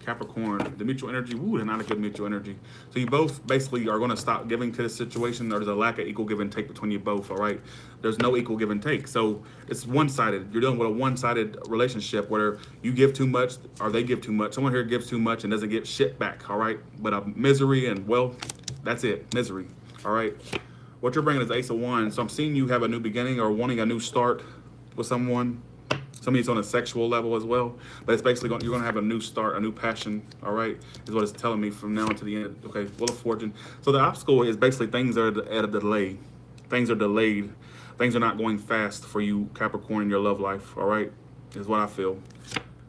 Capricorn, the mutual energy, they're not a good mutual energy. So you both basically are going to stop giving to this situation. There's a lack of equal give and take between you both, all right? There's no equal give and take. So it's one-sided. You're dealing with a one-sided relationship where you give too much or they give too much. Someone here gives too much and doesn't get shit back, all right? But misery and wealth, that's it, misery, all right? What you're bringing is Ace of Wands. So I'm seeing you have a new beginning or wanting a new start with someone. Somebody's on a sexual level as well, but it's basically you're going to have a new start, a new passion, all right, is what it's telling me from now until the end. Okay, Wheel of Fortune. So the obstacle is basically things are at a delay. Things are delayed. Things are not going fast for you, Capricorn, in your love life, all right, is what I feel.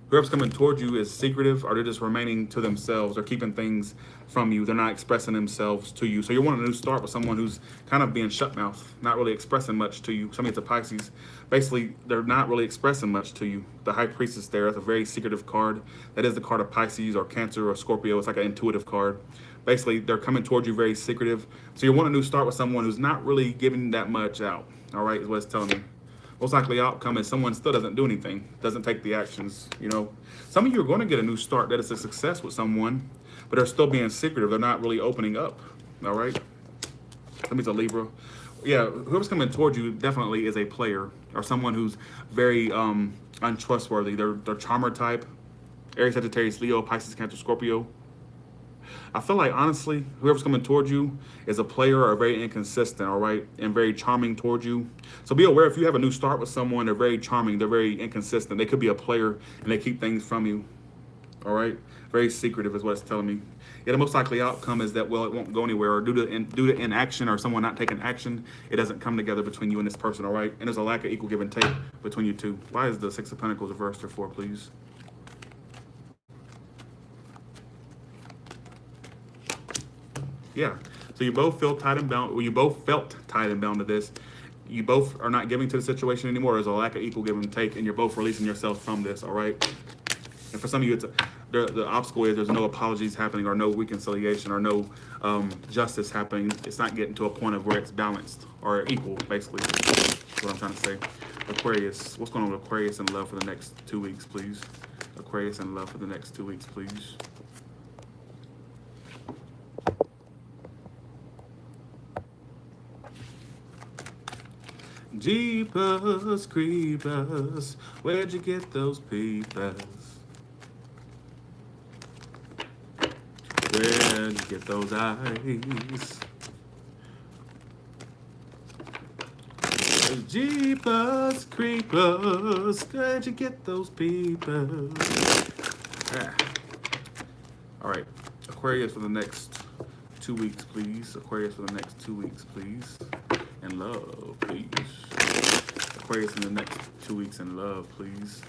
Whoever's coming towards you is secretive, or they're just remaining to themselves. They're keeping things from you. They're not expressing themselves to you. So you're wanting a new start with someone who's kind of being shut mouth, not really expressing much to you. Somebody's a Pisces. Basically, they're not really expressing much to you. The High Priestess there is a very secretive card. That is the card of Pisces or Cancer or Scorpio. It's like an intuitive card. Basically, they're coming towards you very secretive. So you want a new start with someone who's not really giving that much out. All right, is what it's telling me. Most likely outcome is someone still doesn't do anything, doesn't take the actions, you know. Some of you are going to get a new start that is a success with someone, but they're still being secretive. They're not really opening up, all right? Somebody's a Libra. Yeah, whoever's coming towards you definitely is a player or someone who's very untrustworthy. They're charmer type, Aries, Sagittarius, Leo, Pisces, Cancer, Scorpio. I feel like, honestly, whoever's coming towards you is a player or very inconsistent, all right, and very charming towards you. So be aware if you have a new start with someone, they're very charming, they're very inconsistent. They could be a player, and they keep things from you, all right? Very secretive is what it's telling me. Yeah, the most likely outcome is that, well, it won't go anywhere, or due to inaction or someone not taking action, it doesn't come together between you and this person, all right? And there's a lack of equal give and take between you two. Why is the Six of Pentacles reversed or for, please? Yeah, so you both feel tied and bound, well, you both felt tied and bound to this. You both are not giving to the situation anymore. There's a lack of equal give and take, and you're both releasing yourself from this, all right? And for some of you, the obstacle is there's no apologies happening or no reconciliation or no justice happening. It's not getting to a point of where it's balanced or equal, basically. That's what I'm trying to say. Aquarius, what's going on with Aquarius and love for the next 2 weeks, please? Aquarius and love for the next 2 weeks, please. Jeepers creepers, where'd you get those peepers? Where'd you get those eyes? Jeepers creepers, where'd you get those peepers? Ah. All right, Aquarius for the next 2 weeks, please. Aquarius for the next 2 weeks, please. And love, please. Aquarius in the next 2 weeks in love, please.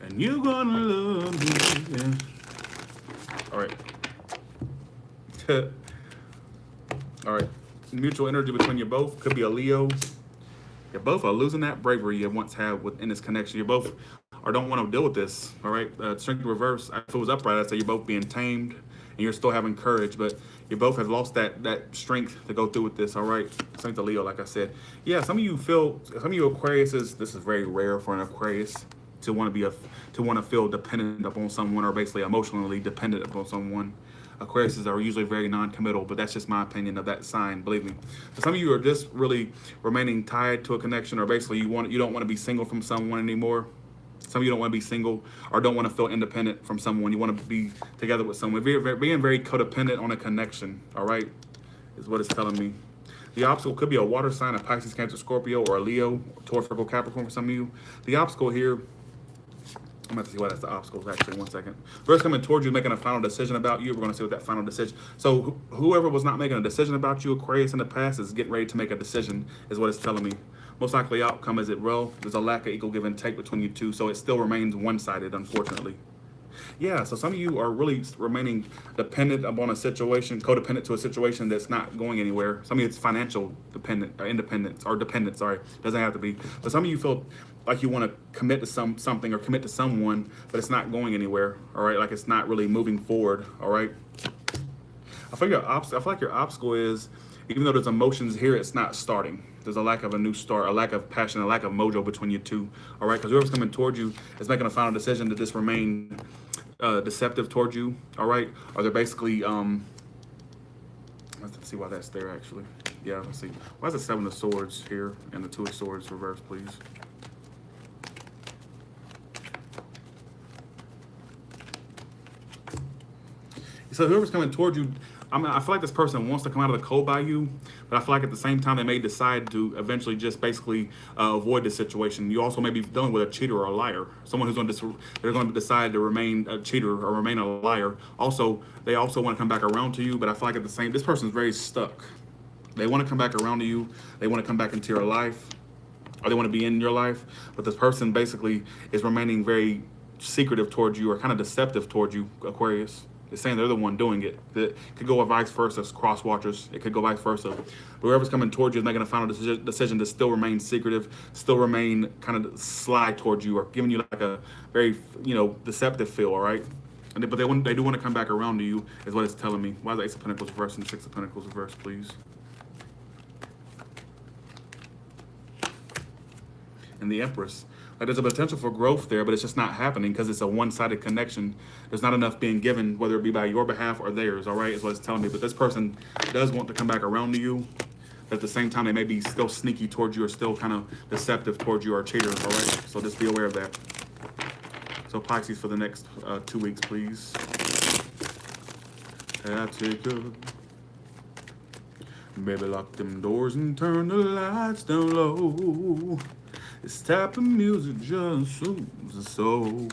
And you're gonna love me. Yeah. All right. All right. Mutual energy between you both could be a Leo. You both are losing that bravery you once had within this connection. You both or don't want to deal with this. All right. Strength reverse. If it was upright, I'd say you're both being tamed and you're still having courage, but you both have lost that strength to go through with this. All right. Same to Leo, like I said. Yeah. Some of you Aquariuses. This is very rare for an Aquarius to want to to want to feel dependent upon someone or basically emotionally dependent upon someone. Aquariuses are usually very non-committal, but that's just my opinion of that sign. Believe me. So some of you are just really remaining tied to a connection, or basically you don't want to be single from someone anymore. Some of you don't want to be single or don't want to feel independent from someone. You want to be together with someone. Being very codependent on a connection. All right, is what it's telling me. The obstacle could be a water sign, a Pisces, Cancer, Scorpio, or a Leo, Taurus, Virgo, Capricorn for some of you. The obstacle here, I'm going to see why that's the obstacles, actually. 1 second. First, coming towards you, making a final decision about you. We're going to see what that final decision. So whoever was not making a decision about you, Aquarius, in the past, is getting ready to make a decision, is what it's telling me. Most likely outcome is there's a lack of equal give and take between you two, so it still remains one-sided, unfortunately. Yeah, so some of you are really remaining dependent upon a situation, codependent to a situation that's not going anywhere. Some of you it's financial dependent, or independence, or dependent, sorry. Doesn't have to be. But some of you feel like you want to commit to something or commit to someone, but it's not going anywhere, all right? Like it's not really moving forward, all right? I feel like your obstacle is, even though there's emotions here, it's not starting. There's a lack of a new start, a lack of passion, a lack of mojo between you two, all right? Because whoever's coming towards you is making a final decision to just remain deceptive towards you, all right? Or they're basically, let's see why that's there, actually. Yeah, let's see. Why is the Seven of Swords here and the Two of Swords reversed, please? So whoever's coming towards you, I feel like this person wants to come out of the cold by you, but I feel like at the same time they may decide to eventually just basically avoid the situation. You also may be dealing with a cheater or a liar, someone they're going to decide to remain a cheater or remain a liar. Also, they also want to come back around to you, but I feel like this person's very stuck. They want to come back around to you. They want to come back into your life, or they want to be in your life, but this person basically is remaining very secretive towards you or kind of deceptive towards you, Aquarius. It's saying they're the one doing it. It could go vice versa, cross watchers. It could go vice versa. But whoever's coming towards you is making a final decision to still remain secretive, still remain kind of sly towards you, or giving you like a very, deceptive feel, all right? But they do want to come back around to you, is what it's telling me. Why is the Ace of Pentacles reversed and Six of Pentacles reversed, please? And the Empress. Like there's a potential for growth there, but it's just not happening because it's a one-sided connection. There's not enough being given, whether it be by your behalf or theirs, all right, is what it's telling me. But this person does want to come back around to you. But at the same time, they may be still sneaky towards you or still kind of deceptive towards you or cheaters, all right? So just be aware of that. So Pisces for the next 2 weeks, please. I take you. Baby, lock them doors and turn the lights down low. This type of music just soothes the soul.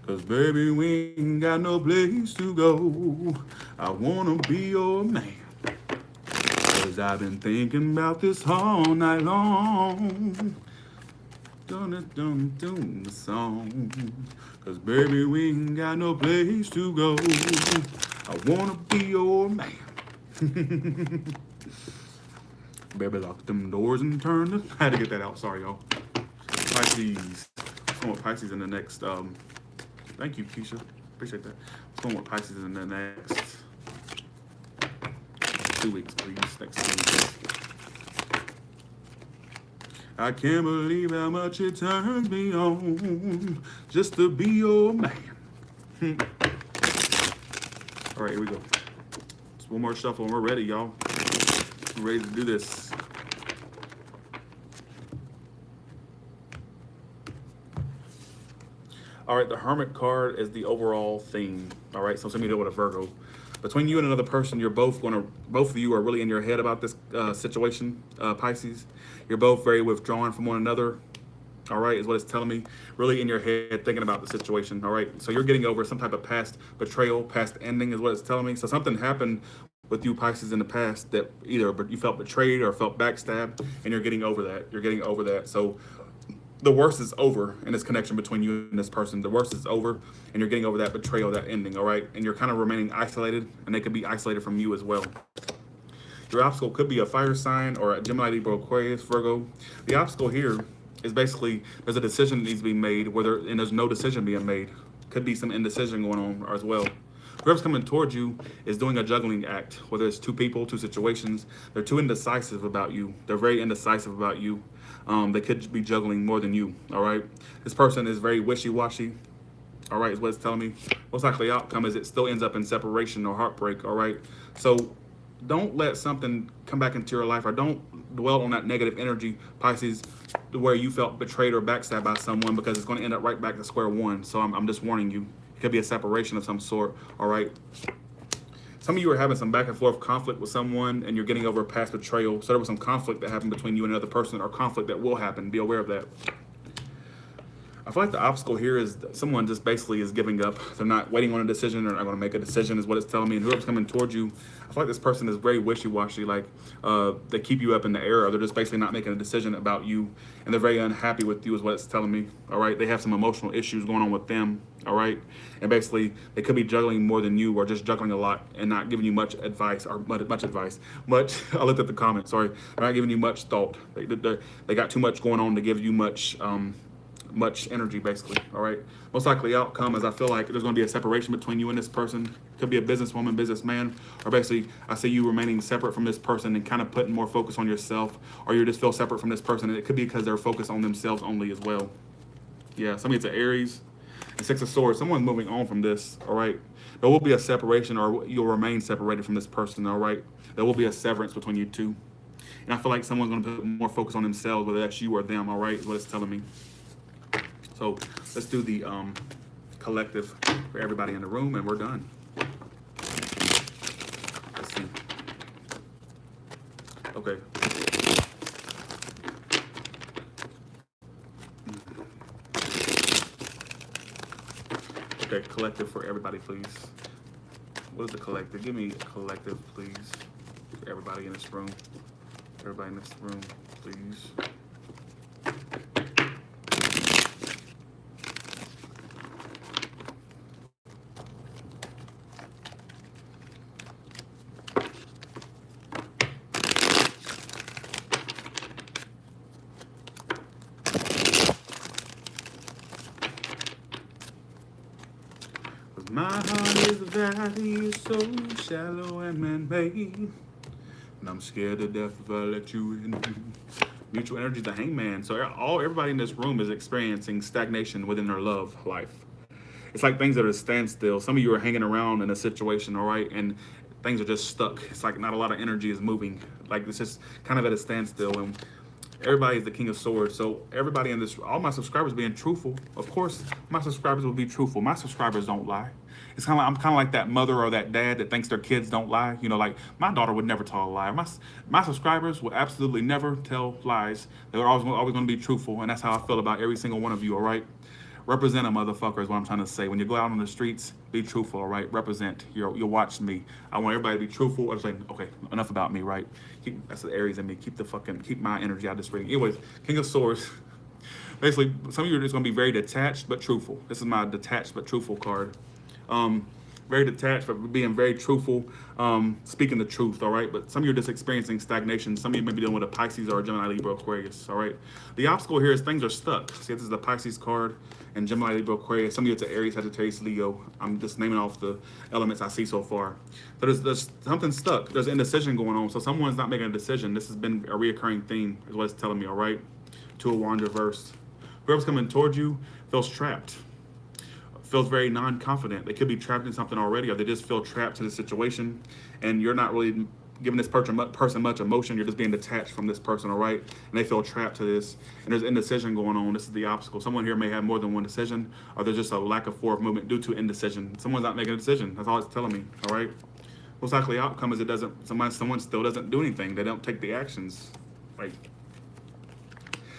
Cause baby, we ain't got no place to go. I wanna be your man. Cause I've been thinking about this all night long. Dun the song. Cause baby, we ain't got no place to go. I wanna be your man. Baby, lock them doors and turn the... I had to get that out. Sorry, y'all. Pisces. I'm going with Pisces in the next... Thank you, Keisha. Appreciate that. I'm going with Pisces in the next 2 weeks, please. Next 2 weeks. I can't believe how much it turns me on just to be your man. All right, here we go. Just one more shuffle and we're ready, y'all. We're ready to do this. All right, the Hermit card is the overall theme. All right, so some of you deal with a Virgo. Between you and another person, both of you are really in your head about this situation, Pisces. You're both very withdrawn from one another. All right, is what it's telling me. Really in your head, thinking about the situation. All right, so you're getting over some type of past betrayal, past ending, is what it's telling me. So something happened with you Pisces in the past that either you felt betrayed or felt backstabbed, and you're getting over that. You're getting over that. So the worst is over in this connection between you and this person. The worst is over, and you're getting over that betrayal, that ending. All right, and you're kind of remaining isolated, and they could be isolated from you as well. Your obstacle could be a fire sign or a Gemini, Libra, Aquarius, Virgo. The obstacle here is basically there's a decision that needs to be made, and there's no decision being made. Could be some indecision going on as well. Whoever's coming towards you is doing a juggling act, whether it's two people, two situations. They're too indecisive about you. They're very indecisive about you. They could be juggling more than you, all right? This person is very wishy-washy, all right, is what it's telling me. Most likely outcome is it still ends up in separation or heartbreak, all right? So don't let something come back into your life, or don't dwell on that negative energy, Pisces, where you felt betrayed or backstabbed by someone, because it's going to end up right back to square one. So I'm just warning you. It could be a separation of some sort, all right? Some of you are having some back and forth conflict with someone, and you're getting over past betrayal. So there was some conflict that happened between you and another person, or conflict that will happen. Be aware of that. I feel like the obstacle here is someone just basically is giving up. They're not waiting on a decision. They're not going to make a decision, is what it's telling me. And whoever's coming towards you, I feel like this person is very wishy-washy. Like they keep you up in the air, or they're just basically not making a decision about you. And they're very unhappy with you, is what it's telling me. All right. They have some emotional issues going on with them. All right. And basically, they could be juggling more than you, or just juggling a lot and not giving you much advice, or much advice. I looked at the comments. Sorry. They're not giving you much thought. They got too much going on to give you much energy, basically. All right, most likely outcome is I feel like there's going to be a separation between you and this person. Could be a businesswoman, businessman, or basically I see you remaining separate from this person and kind of putting more focus on yourself, or you just feel separate from this person, and it could be because they're focused on themselves only as well. Yeah, somebody it's an Aries and Six of Swords. Someone's moving on from this. All right, there will be a separation, or you'll remain separated from this person. All right, there will be a severance between you two, and I feel like someone's going to put more focus on themselves, whether that's you or them. All right, is what it's telling me. So let's do the collective for everybody in the room, and we're done. Let's see. Okay. Okay, collective for everybody, please. What is the collective? Give me a collective, please, for everybody in this room. Everybody in this room, please. My heart is a valley so shallow and man-made, and I'm scared to death if I let you in. Mutual energy, the hangman. So everybody in this room is experiencing stagnation within their love life. It's like things that are standstill. Some of you are hanging around in a situation, all right, and things are just stuck. It's like not a lot of energy is moving. Like it's just kind of at a standstill. And everybody is the King of Swords. So everybody in this, all my subscribers being truthful. Of course, my subscribers will be truthful. My subscribers don't lie. It's kind of I'm kind of like that mother or that dad that thinks their kids don't lie. You know, like my daughter would never tell a lie. My subscribers will absolutely never tell lies. They're always going to be truthful, and that's how I feel about every single one of you. All right. Represent a motherfucker is what I'm trying to say. When you go out on the streets, be truthful, all right? Represent. You'll watch me. I want everybody to be truthful. I'm saying, okay, enough about me, right? That's the Aries in me. Keep my energy out of this reading. Anyways, King of Swords. Basically, some of you are just going to be very detached but truthful. This is my detached but truthful card. Very detached, but being very truthful, speaking the truth, all right? But some of you are just experiencing stagnation. Some of you may be dealing with a Pisces or a Gemini, Libra, Aquarius, all right? The obstacle here is things are stuck. See, this is the Pisces card and Gemini, Libra, Aquarius. Some of you it's an Aries, Sagittarius, Leo. I'm just naming off the elements I see so far. So there's something stuck. There's indecision going on. So someone's not making a decision. This has been a reoccurring theme, is what it's telling me, all right? Two of Wands reversed. Whoever's coming towards you feels trapped. Feels very non-confident. They could be trapped in something already, or they just feel trapped in the situation, and you're not really giving this person much emotion. You're just being detached from this person, all right? And they feel trapped to this, and there's indecision going on. This is the obstacle. Someone here may have more than one decision, or there's just a lack of forward movement due to indecision. Someone's not making a decision. That's all it's telling me, all right? Most likely outcome is it doesn't. Someone still doesn't do anything. They don't take the actions. Like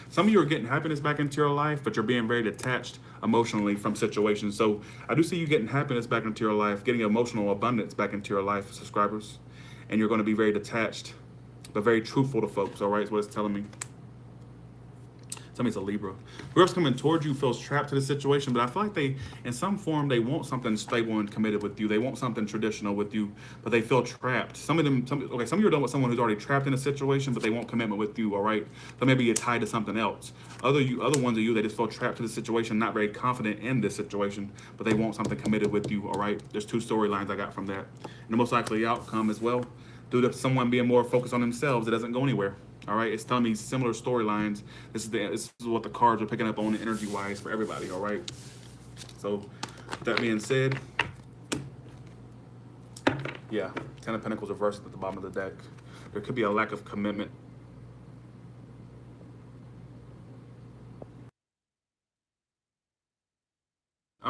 some of you are getting happiness back into your life, but you're being very detached emotionally from situations. So I do see you getting happiness back into your life, getting emotional abundance back into your life, subscribers, and you're going to be very detached, but very truthful to folks. All right, is what it's telling me. Tell me it's a Libra. Whoever's coming towards you feels trapped to the situation, but I feel like they, in some form, they want something stable and committed with you. They want something traditional with you, but they feel trapped. Some of them, some of you are done with someone who's already trapped in a situation, but they want commitment with you. All right, so maybe you're tied to something else. Other ones of you, they just feel trapped to the situation, not very confident in this situation, but they want something committed with you. All right, there's two storylines I got from that, and the most likely outcome as well, due to someone being more focused on themselves, it doesn't go anywhere. All right, it's telling me similar storylines. This is what the cards are picking up on energy wise for everybody. All right. So, with that being said, yeah, Ten of Pentacles reversed at the bottom of the deck. There could be a lack of commitment